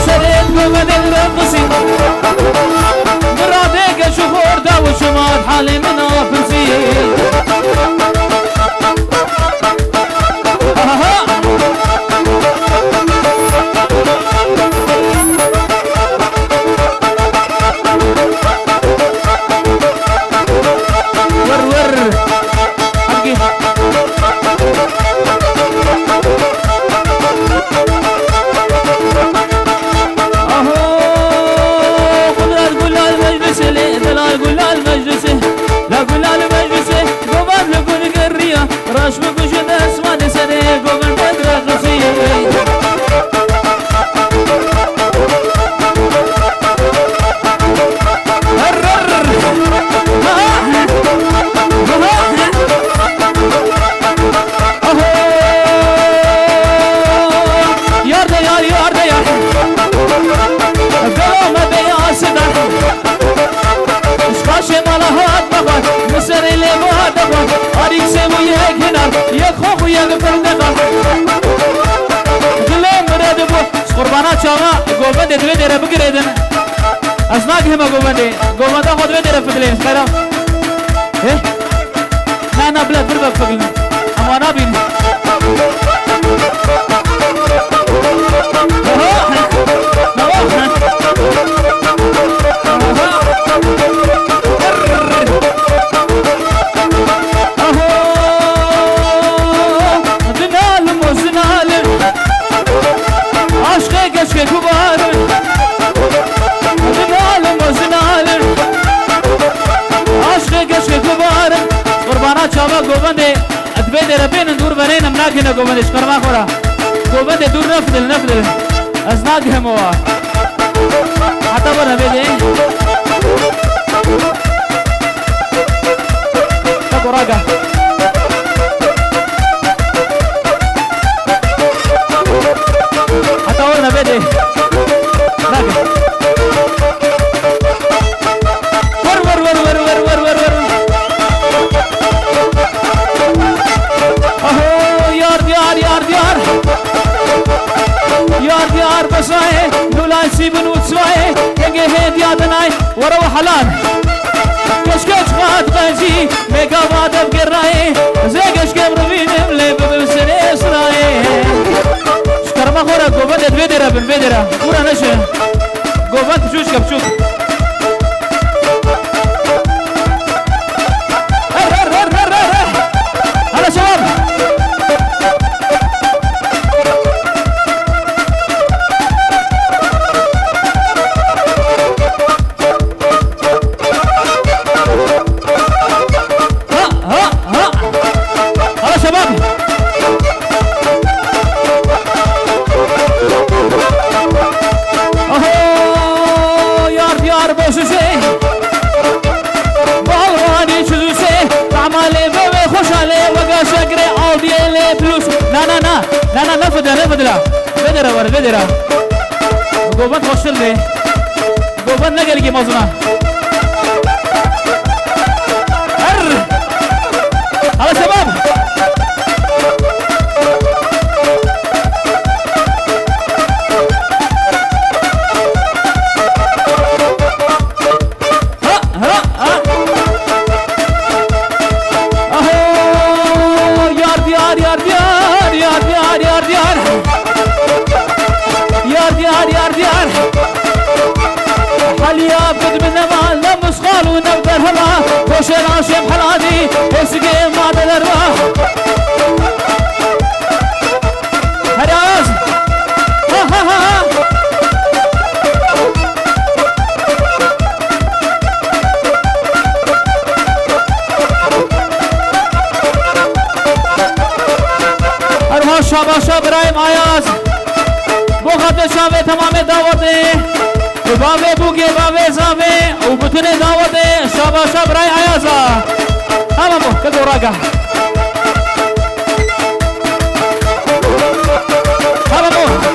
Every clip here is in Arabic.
سرت قوة الرقصي مرادك شهور دا وشمات حالي من أفنسي راش بگوشد اسمان سره گوگن بدرقصی یار ده یار یار ده یار قلوم بیاسدن اشقاش ملاحات بخواد مصر لیباد بخواد آریک سیمو یک هنر یک خوخ و یک پردقا دلم مرد بو قربانا چاوا گوبنده دوی دیره بگریدن از ناگ همه گوبنده خود دوی دیره فکلین خیرم نه نه بلد بر بفکلین اما نابین چاوا گوبنده ادوی در بین دور برینم ناکنه گوبنده شکر ما خورا گوبنده دور نفدل از ناک هموا حتی برا بیده تکو راگا حتی برا بیده راگا یار بسائے نولای سیبن وتسوائے ينگه هدياتناي ورا حلال كشكش غاد غنجي ميغا وادب قراي زيغش قبر بينم لي ببسني اسراي شكر ما خورا قوبان ادويدرا بنفيدرا خورا نشه قوبان تشوش كبشوك هلا شباب لا بدرا ور بدرا قوبان خوشل دي قوبان نقل كي موزنا هلا شباب حاليا بد من ما لمس خال ونبدر هلا وشنا شيب حلادي وسقي ما دلروا هراز ها ارها شاباش ابراهيم اياز بوخات شابه تمام دعوته بابه بوگه بابه زاوه او بتونه دعوته شاباش برای عیازا هممو کدو راگا هممو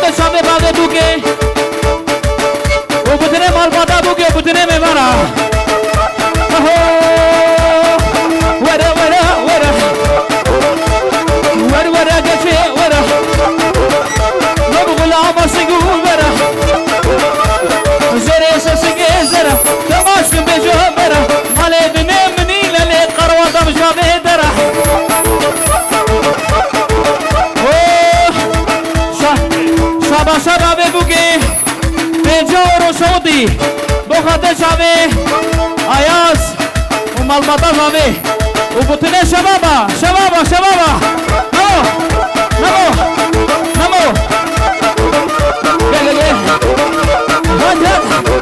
خاطر شابه باغ بوکه و بتنه مال بادا بوکه بتنه میبارا ورا ورا ورا ور ورا گچه ورا نب غلام سگو ورا زره سسگه زرا تماش کن بجو ورا مال بنه منی للی قروا دم شابه درا شابه شابه بوکه بجور صوتي بخاطر شابه آیاز و مالباتا شابه و بطنه شبابا شبابا شبابا نمو نمو نمو گله گله هات هات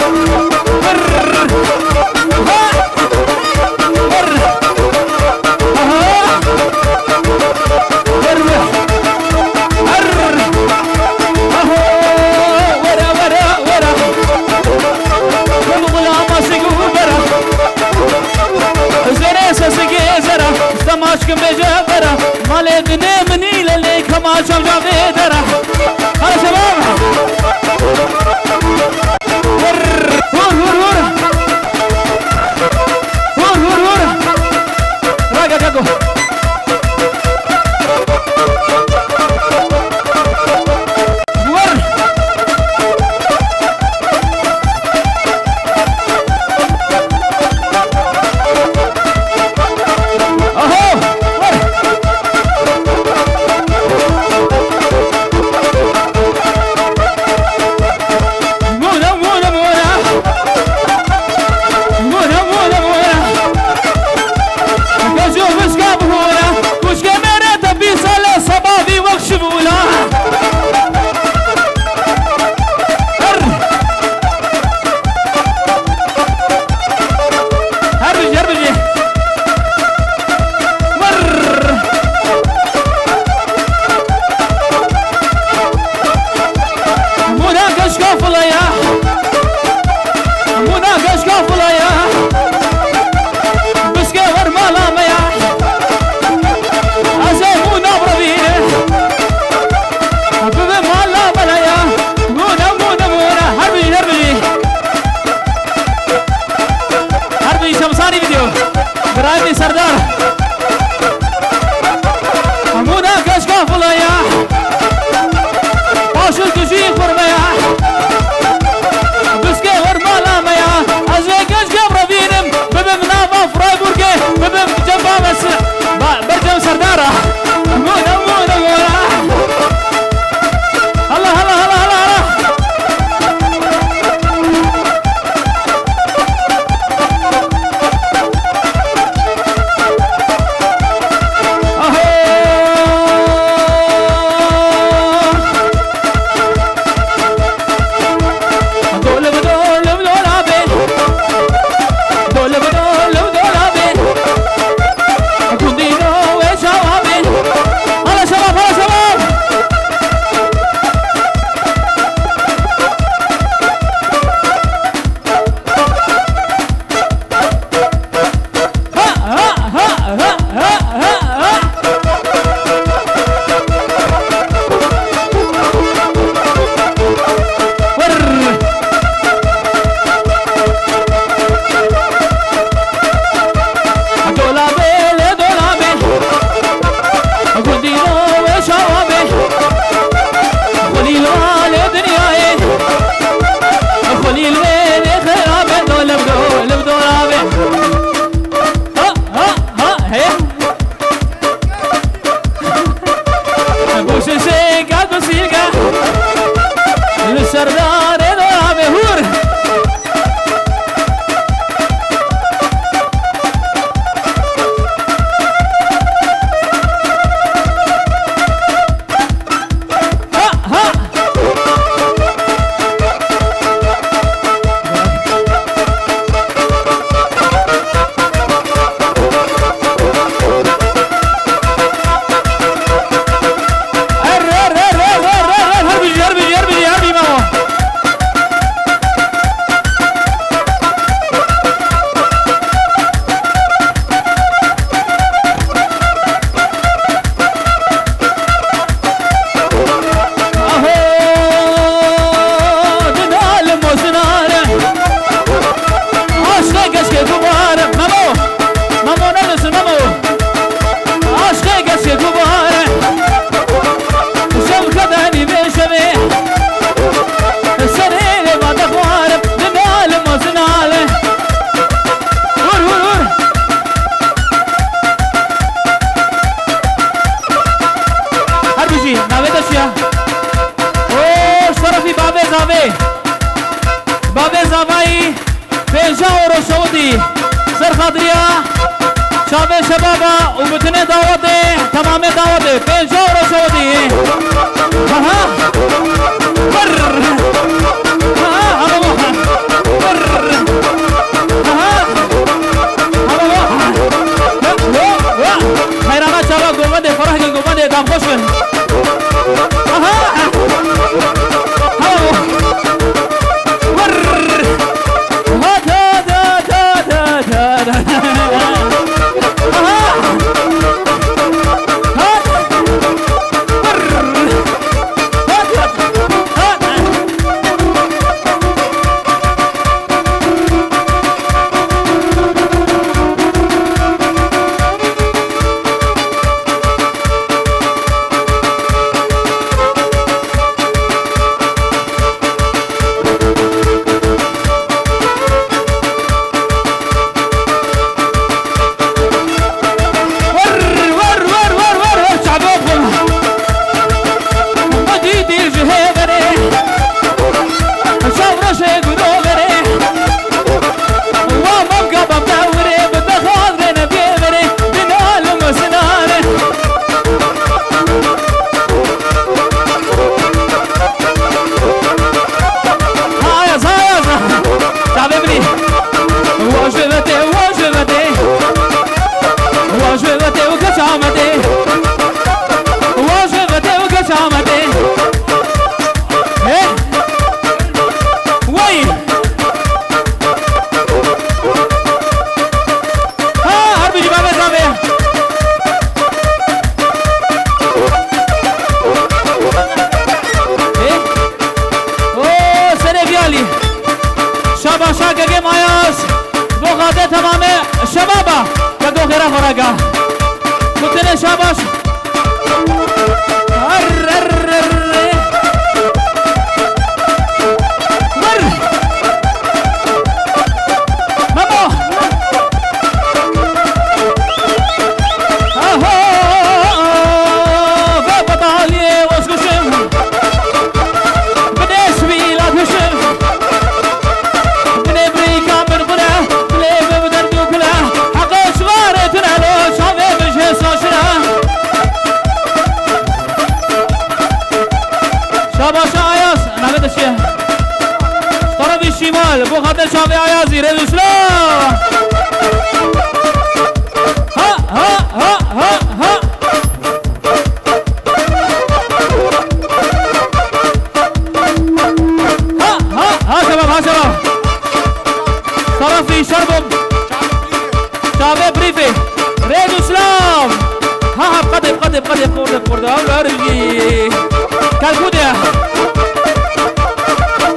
ماشكم بجبرة مالي بني مني للي كما شم جابي درة زاوی بابه زاوی پنجا اورو شودی سر خاطریا شابه شبابا و بتنه دعوته تمام دعوته 5 اورو شودی ها بر ها ابو بر ها ابو حیرانه چاوا گوبنده فرح گوبنده دام خوش کن شبابا يقو غيره فرقا قلتنا شاباش مر مامو اهو في بطالية واسكشم بنسوي لا تشم بنبريكا من غنى بليب بدردو كله حقا شغارتنا لو شافي بجه ساشنا شاباش عياس نغد الشيء طرف الشمال بو خاطر شافي عيازي ريد اسلام ها ها ها ها ها ها شباب ها شباب طرفي شربم شافي بريفي ريد اسلام ها قدم قدم قدم قدم قدم ارجي كالكوديا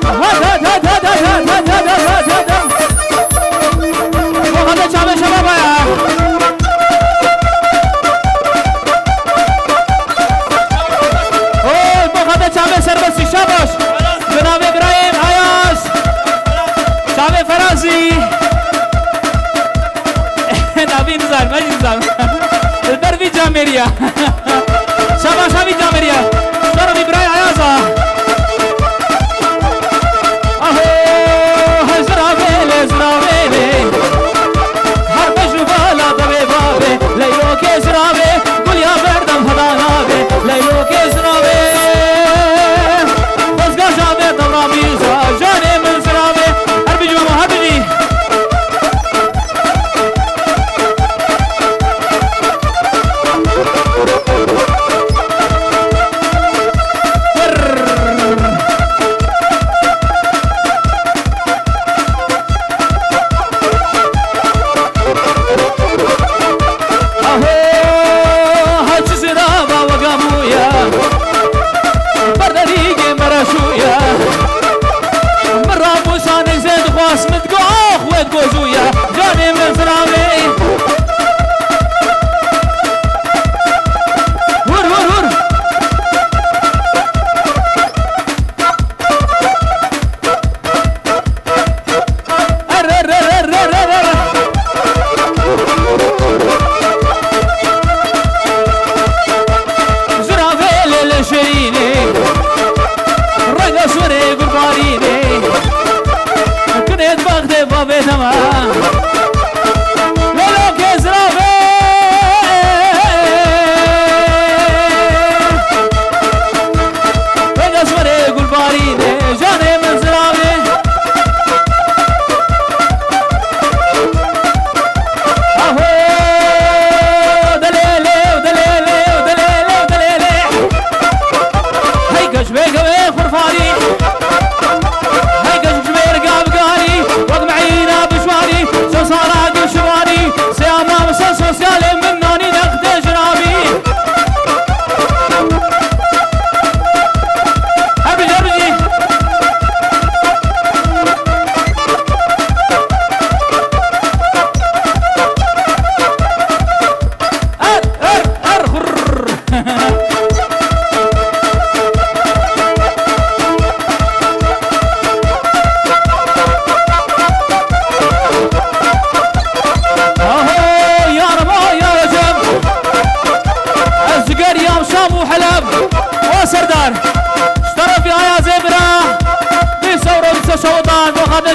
هات هات هات هات هات هات هات هات هات هات وهذا شباب شباب يا اوه وهذا شباب سربسي شاباش جناب ابراهيم عياس شباب فرازي نبي نزار ما نزار الدربي جامريا شباب شباب جامريا جناب ابراهيم عياسا ليلو كسراوي قول يا بردم هداناوي ليلو كسراوي بس قاشاوي طلابي جاني من سراوي هربي جوامو هربي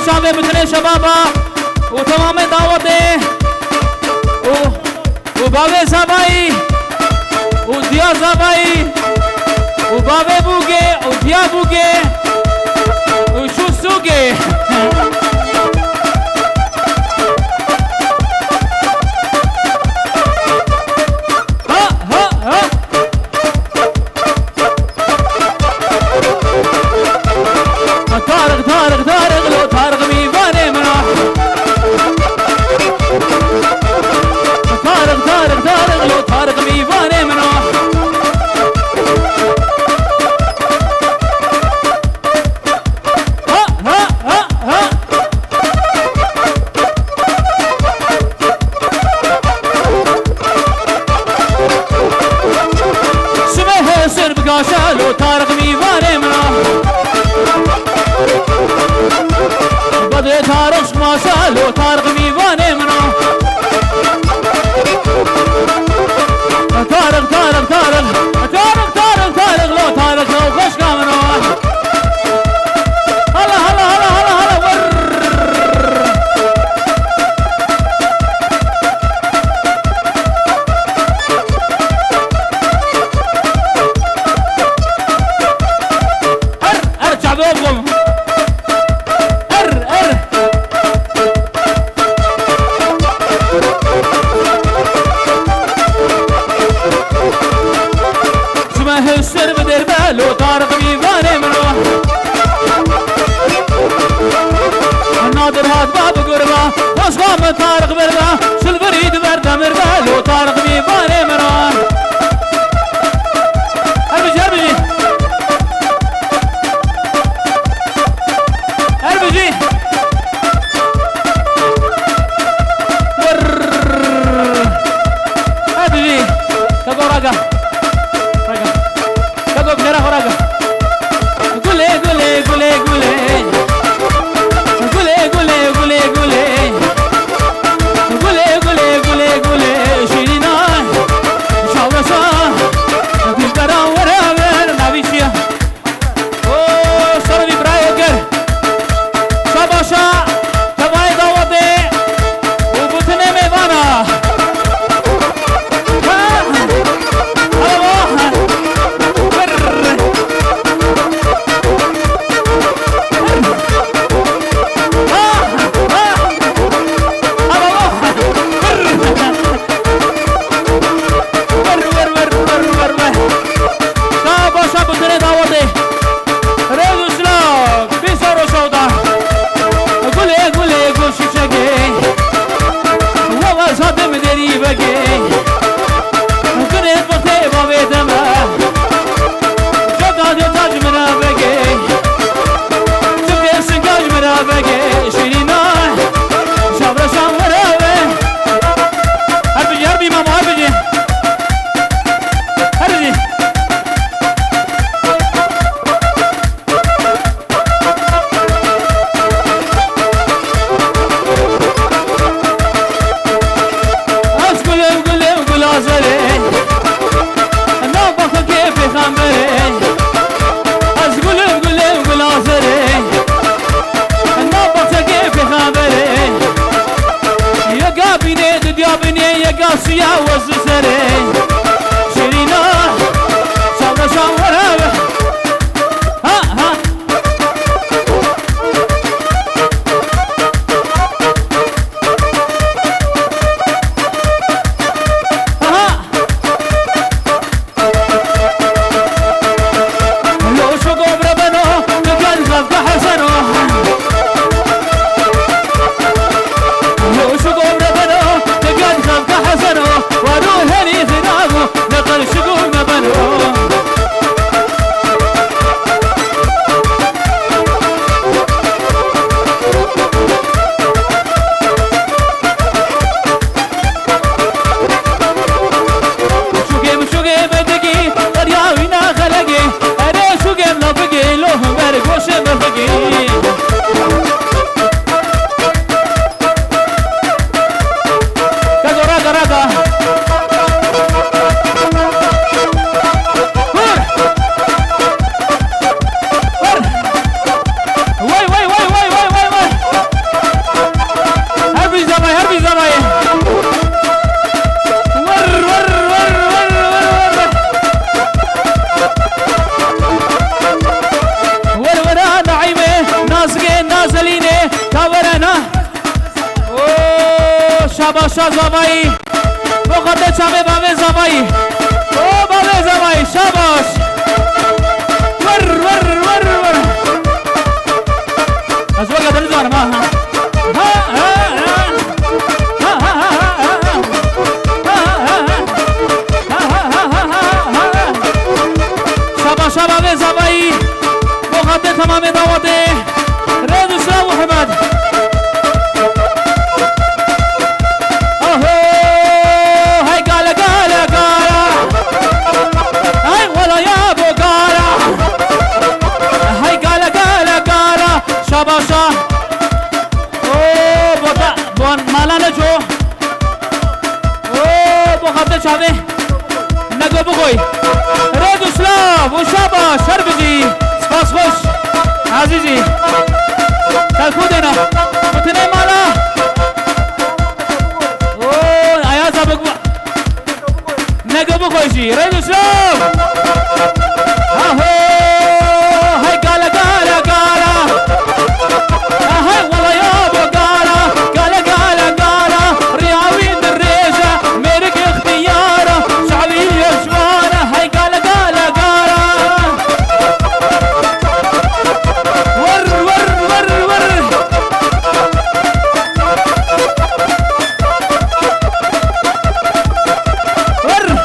شامل بتني شبابا وتمام دعوته وبابي زباي وديا زباي وبابي بوجي وديا بوجي وشو سوجي طارق لو طارق ميفاني مناح طارق لو طارق ميفاني مناح ها سمه سر بقاشا لو طارق ميفاني مناح بدي طارق شماشا لو طارق ميفاني منو طارق لو طارق لو خشكا منو هلا ارجع بوكم السر بدر بالو طارق ميفاني منو النادر هاد باب قربا وصغام طارق بربا شل بريد بردا مربالو طارق ميفاني منو اربجي كبوراقا يا وز سري شرينا شاورا شاورا ها لو شو قبر بنو تقل خفك حسنو لو شو قبر بنو تقل خفك حسنو وروح لي ثنا شاباشا زمایی بخاطر چمه بامه زمایی او بامه زمایی شاباش ور ور ور ور از وقت دل زارم شاباشا بامه زمایی بخاطر تمام دعوته رد اسلام محمد شاباشا اوه بودا بون مالانه جو اوه بخاطر چاوه نگو بگوی رد اسلام و شاباش هر بجی سپاس خوش عزیزی تلکو دینا متنه مالا اوه ایازا بگو نگو بگوی جی رد اسلام آهو های گالا گالا گالا هاي والله يا ابو قاله قاله قاله قاله رياوي الريشه ملك اختياره شعبيه شوانه هاي قاله قاله قاله ور ور ور ور ور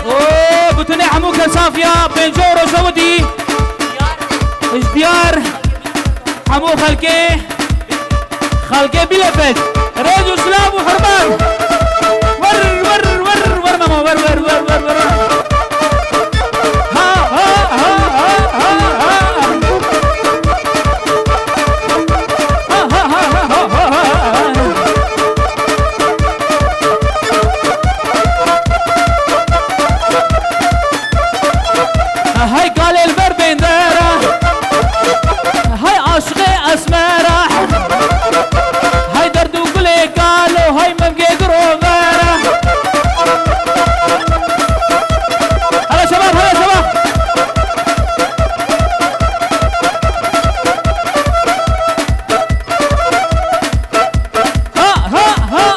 اوه بتني عموك صافيه بين جور وسودي اشتيار حمو خلقي بلفت ريدو سلام وحرمان ور ور ور ور ماما ور ور ور ور ور ها ها ها ها ها هاي قال البر بين داره هاي عاشقي اسمره هاي درد وقلي قالوا هاي مبقي قروبره هلا شباب هلا شباب ها ها ها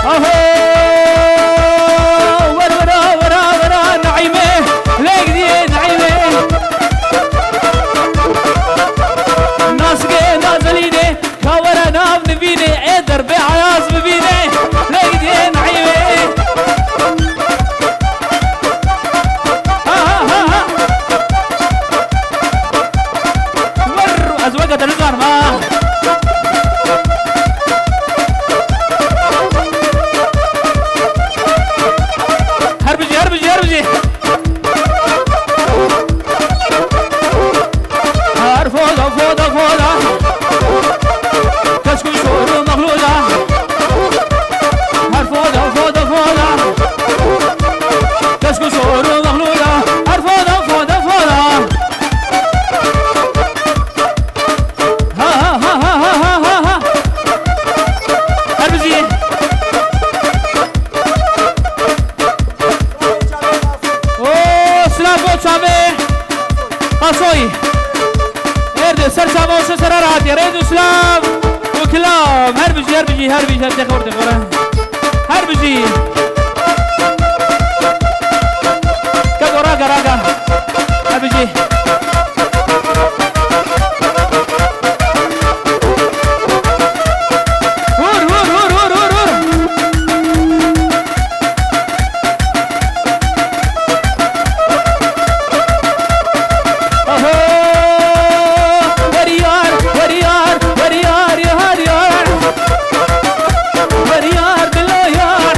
اهو دربي عياز ببيني لقيتين عيبي مر ازواج النظر ما هربجي هربجي هربجي فوضى فوضى فوضى كشكو شهور مغلولة هرفوضة فوضى فوضى كشكو شهور مغلولة هرفوضة فوضى فوضى ها ها ها ها ها ها ها هربزي اوه سلافو چاوه قصوي ارد سر چاوه سر راحتي ريد اسلام وكلام هربجي هربجي هربجي هربجي خورتي خورة هربجي كاكو راقا راقا هربجي هور هور هور هور هور هور اهو وريار وريار وريار يا هريار وريار بالله يار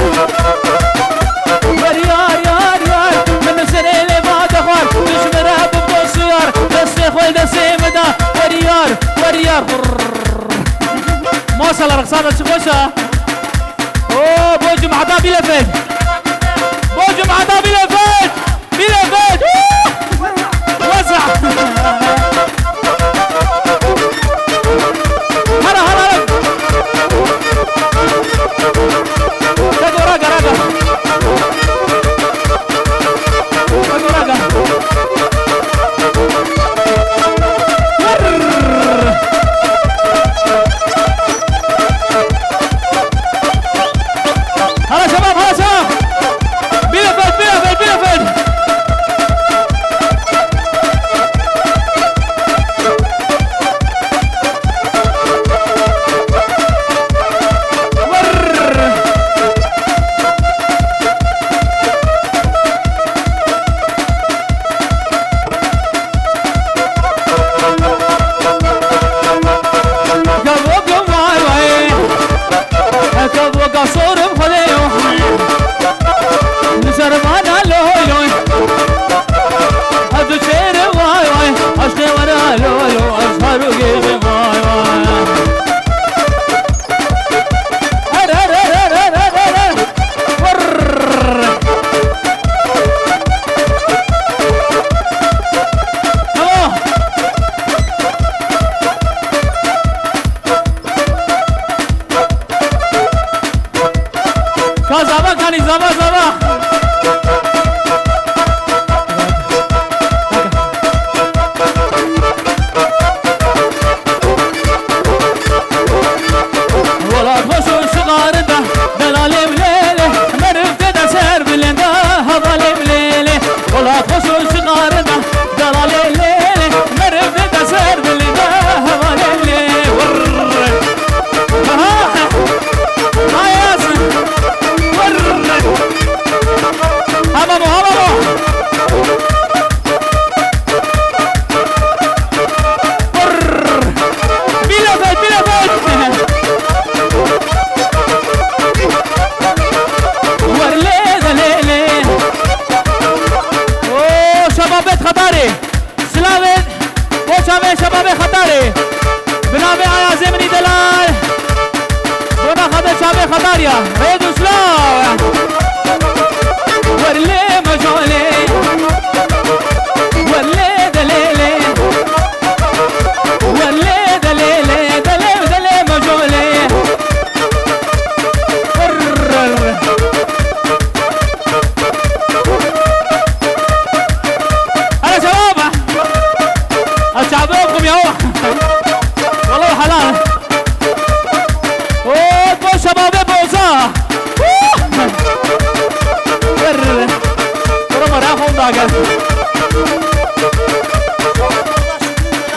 راقل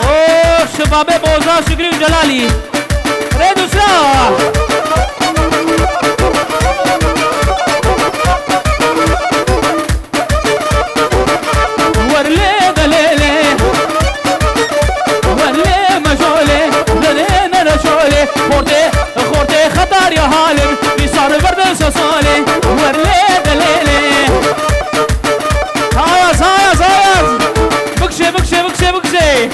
اوه شباب موزا شكري وجلالي ريدو سلاح ورلي دليلي ورلي مجولي دلينا رشولي خورتي خطر يا هالم في صار برد سصالي ورلي دليلي هايز هايز هايز بكشي بكشي بكشي بكشي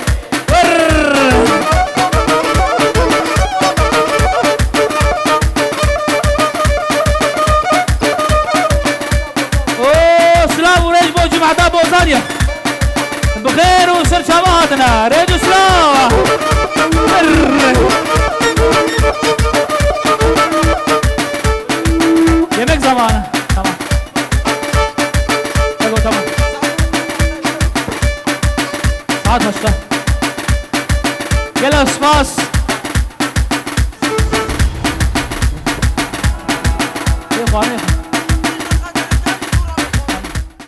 جمعة بوزانيا بخير وسر شبابنا ريدو سلاح يمك زمان تمام تقول تمام ساعات مشتا يلا سباس يا فاني